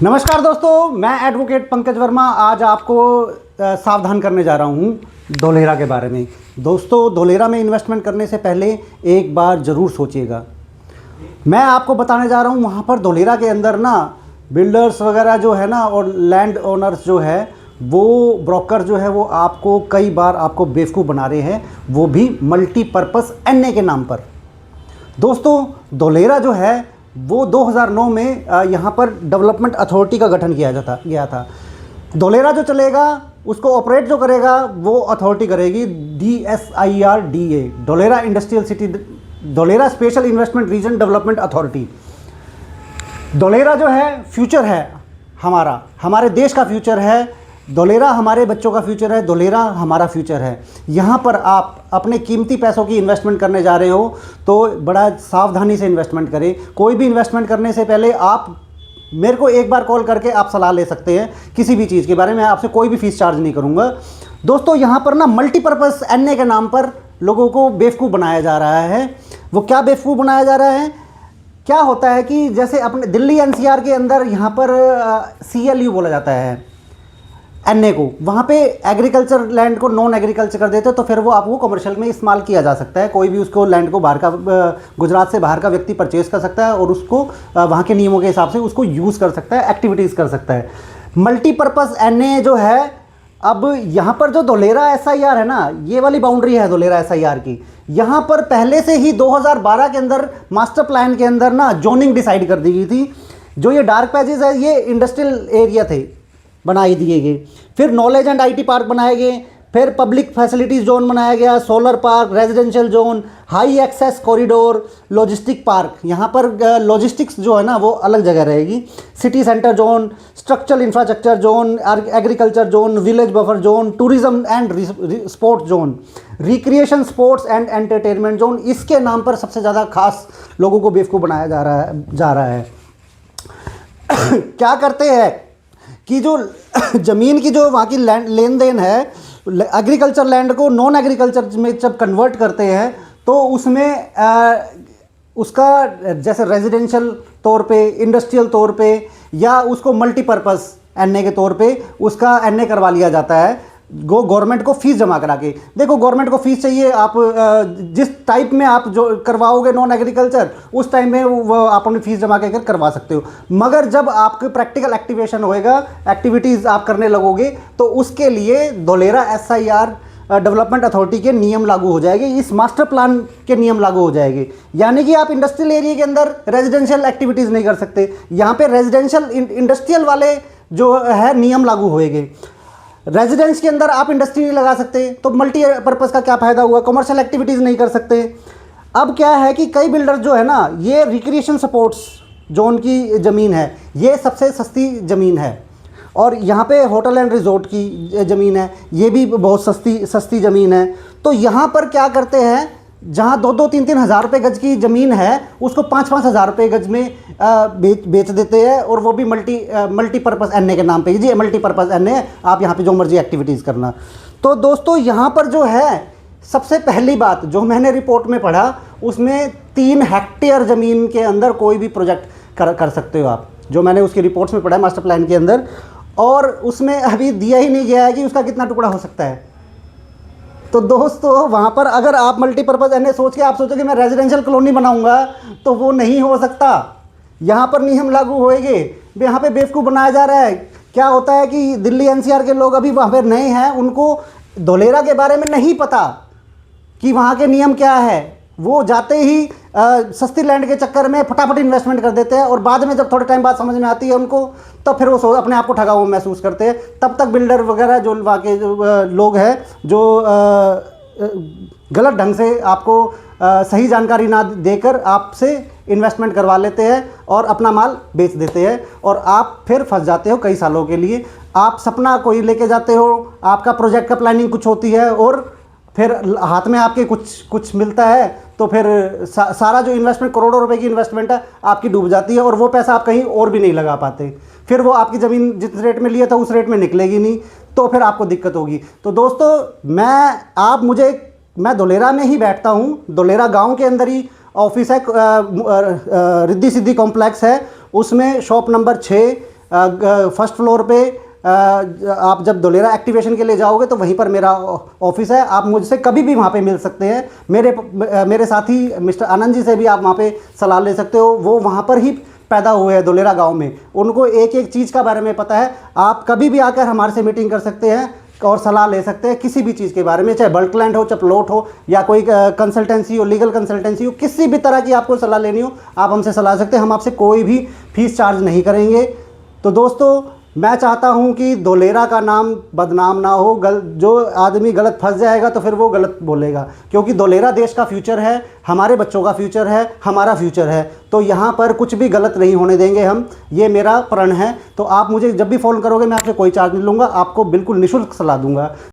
नमस्कार दोस्तों, मैं एडवोकेट पंकज वर्मा आज आपको सावधान करने जा रहा हूं धोलेरा के बारे में। दोस्तों, धोलेरा में इन्वेस्टमेंट करने से पहले एक बार ज़रूर सोचिएगा। मैं आपको बताने जा रहा हूं वहां पर धोलेरा के अंदर ना बिल्डर्स वगैरह जो है ना और लैंड ओनर्स जो है वो ब्रोकर जो है वो आपको कई बार आपको बेवकूफ़ बना रहे हैं, वो भी मल्टीपर्पज़ एनए के नाम पर। दोस्तों, धोलेरा जो है वो 2009 में यहाँ पर डेवलपमेंट अथॉरिटी का गठन किया गया था। धोलेरा जो चलेगा उसको ऑपरेट जो करेगा वो अथॉरिटी करेगी DSIRDA, Dholera industrial city, Dholera special investment region development authority. Dholera जो है फ्यूचर है हमारे देश का फ्यूचर है। धोलेरा हमारे बच्चों का फ्यूचर है। धोलेरा हमारा फ्यूचर है। यहाँ पर आप अपने कीमती पैसों की इन्वेस्टमेंट करने जा रहे हो तो बड़ा सावधानी से इन्वेस्टमेंट करें। कोई भी इन्वेस्टमेंट करने से पहले आप मेरे को एक बार कॉल करके आप सलाह ले सकते हैं किसी भी चीज़ के बारे में। आपसे कोई भी फीस चार्ज नहीं करूँगा। दोस्तों, यहाँ पर ना मल्टीपर्पज़ एनए के नाम पर लोगों को बेवकूफ़ बनाया जा रहा है। वो क्या बेवकूफ़ बनाया जा रहा है? क्या होता है कि जैसे अपने दिल्ली NCR के अंदर यहाँ पर CLU बोला जाता है एनए को, वहाँ पे एग्रीकल्चर लैंड को नॉन एग्रीकल्चर कर देते हैं तो फिर वो आपको कमर्शियल में इस्तेमाल किया जा सकता है। कोई भी उसको लैंड को बाहर का गुजरात से बाहर का व्यक्ति परचेज कर सकता है और उसको वहाँ के नियमों के हिसाब से उसको यूज़ कर सकता है, एक्टिविटीज़ कर सकता है। मल्टीपर्पज़ एनए जो है, अब यहाँ पर जो धोलेरा SIR है ना, ये वाली बाउंड्री है धोलेरा SIR की। यहाँ पर पहले से ही 2012 के अंदर मास्टर प्लान के अंदर ना जोनिंग डिसाइड कर दी गई थी। जो ये डार्क पैजेस है ये इंडस्ट्रियल एरिया थे, बनाई दिए गए। फिर नॉलेज एंड IT पार्क बनाए गए। फिर पब्लिक फैसिलिटीज़ जोन बनाया गया, solar park, residential zone, high access corridor, logistic park. यहाँ पर लॉजिस्टिक्स जो है ना वो अलग जगह रहेगी। City centre zone, structural infrastructure zone, agriculture zone, village buffer zone, tourism and sports zone, recreation sports and entertainment zone. इसके नाम पर सबसे ज़्यादा खास लोगों को बेवकूफ़ बनाया जा रहा है। क्या करते हैं कि जो ज़मीन की जो वहाँ की लेन देन है, एग्रीकल्चर लैंड को नॉन एग्रीकल्चर में जब कन्वर्ट करते हैं तो उसमें उसका जैसे रेजिडेंशियल तौर पे, इंडस्ट्रियल तौर पे या उसको मल्टीपर्पज़ एनए के तौर पे उसका एनए करवा लिया जाता है गवर्नमेंट को फीस जमा करा के। देखो, गवर्नमेंट को फीस चाहिए, आप जिस टाइप में आप जो करवाओगे नॉन एग्रीकल्चर उस टाइम में वो आप अपनी फीस जमा कर करवा सकते हो। मगर जब आपके प्रैक्टिकल एक्टिवेशन होएगा, एक्टिविटीज़ आप करने लगोगे तो उसके लिए धोलेरा SIR डेवलपमेंट अथॉरिटी के नियम लागू हो जाएंगे, इस मास्टर प्लान के नियम लागू हो जाएंगे। यानी कि आप इंडस्ट्रियल एरिया के अंदर रेजिडेंशियल एक्टिविटीज़ नहीं कर सकते। यहाँ पे रेजिडेंशियल इंडस्ट्रियल वाले जो है नियम लागू होएंगे। रेजिडेंस के अंदर आप इंडस्ट्री नहीं लगा सकते तो मल्टीपर्पज़ का क्या फ़ायदा हुआ? कमर्शियल एक्टिविटीज़ नहीं कर सकते। अब क्या है कि कई बिल्डर जो है ना, ये रिक्रिएशन स्पोर्ट्स जोन की ज़मीन है, ये सबसे सस्ती ज़मीन है। और यहाँ पे होटल एंड रिजॉर्ट की ज़मीन है, ये भी बहुत सस्ती ज़मीन है। तो यहाँ पर क्या करते हैं, जहाँ 2-2, 3-3 हज़ार रुपये गज की ज़मीन है उसको 5-5 हज़ार रुपये गज में बेच देते हैं, और वो भी मल्टीपर्पज़ एनए के नाम पे। जी, मल्टीपर्पज़ एनए, आप यहाँ पे जो मर्जी एक्टिविटीज़ करना। तो दोस्तों, यहाँ पर जो है सबसे पहली बात जो मैंने रिपोर्ट में पढ़ा उसमें 3 हेक्टेयर ज़मीन के अंदर कोई भी प्रोजेक्ट कर सकते हो आप, जो मैंने उसकी रिपोर्ट्स में पढ़ा है मास्टर प्लान के अंदर। और उसमें अभी दिया ही नहीं गया है कि उसका कितना टुकड़ा हो सकता है। तो दोस्तों, वहाँ पर अगर आप मल्टीपर्पज़ एनए सोच के आप सोचो कि मैं रेजिडेंशियल कॉलोनी बनाऊंगा तो वो नहीं हो सकता। यहाँ पर नियम लागू होएंगे। यहाँ पे बेवकूफ़ बनाया जा रहा है। क्या होता है कि दिल्ली NCR के लोग अभी वहाँ पर नए हैं, उनको धोलेरा के बारे में नहीं पता कि वहाँ के नियम क्या है। वो जाते ही सस्ती लैंड के चक्कर में फटाफट इन्वेस्टमेंट कर देते हैं और बाद में जब थोड़े टाइम बाद समझ में आती है उनको, तब फिर वो अपने आप को ठगा हुआ महसूस करते हैं। तब तक बिल्डर वगैरह जो वहाँ के लोग हैं जो गलत ढंग से आपको सही जानकारी ना देकर आपसे इन्वेस्टमेंट करवा लेते हैं और अपना माल बेच देते हैं, और आप फिर फंस जाते हो कई सालों के लिए। आप सपना कोई लेके जाते हो, आपका प्रोजेक्ट का प्लानिंग कुछ होती है और फिर हाथ में आपके कुछ मिलता है तो फिर सारा जो इन्वेस्टमेंट, करोड़ों रुपए की इन्वेस्टमेंट है, आपकी डूब जाती है और वो पैसा आप कहीं और भी नहीं लगा पाते। फिर वो आपकी ज़मीन जिस रेट में लिया था उस रेट में निकलेगी नहीं, तो फिर आपको दिक्कत होगी। तो दोस्तों, मैं धोलेरा में ही बैठता हूँ। धोलेरा गांव के अंदर ही ऑफिस है, रिद्धि सिद्धि कॉम्प्लेक्स है, उसमें शॉप नंबर 6 फर्स्ट फ्लोर पे आप जब धोलेरा एक्टिवेशन के लिए जाओगे तो वहीं पर मेरा ऑफिस है। आप मुझसे कभी भी वहाँ पे मिल सकते हैं। मेरे साथी मिस्टर आनंद जी से भी आप वहाँ पे सलाह ले सकते हो। वो वहाँ पर ही पैदा हुए हैं धोलेरा गांव में, उनको एक एक चीज़ का बारे में पता है। आप कभी भी आकर हमारे से मीटिंग कर सकते हैं और सलाह ले सकते हैं किसी भी चीज़ के बारे में, चाहे बल्क लैंड हो, चाहे प्लॉट हो, या कोई कंसल्टेंसी हो, लीगल कंसल्टेंसी हो, किसी भी तरह की आपको सलाह लेनी हो आप हमसे सलाह सकते हैं। हम आपसे कोई भी फीस चार्ज नहीं करेंगे। तो दोस्तों, मैं चाहता हूं कि धोलेरा का नाम बदनाम ना हो। जो आदमी गलत फंस जाएगा तो फिर वो गलत बोलेगा, क्योंकि धोलेरा देश का फ्यूचर है, हमारे बच्चों का फ्यूचर है, हमारा फ्यूचर है। तो यहाँ पर कुछ भी गलत नहीं होने देंगे हम, ये मेरा प्रण है। तो आप मुझे जब भी फ़ोन करोगे मैं आपसे कोई चार्ज नहीं लूँगा, आपको बिल्कुल निःशुल्क सलाह दूंगा।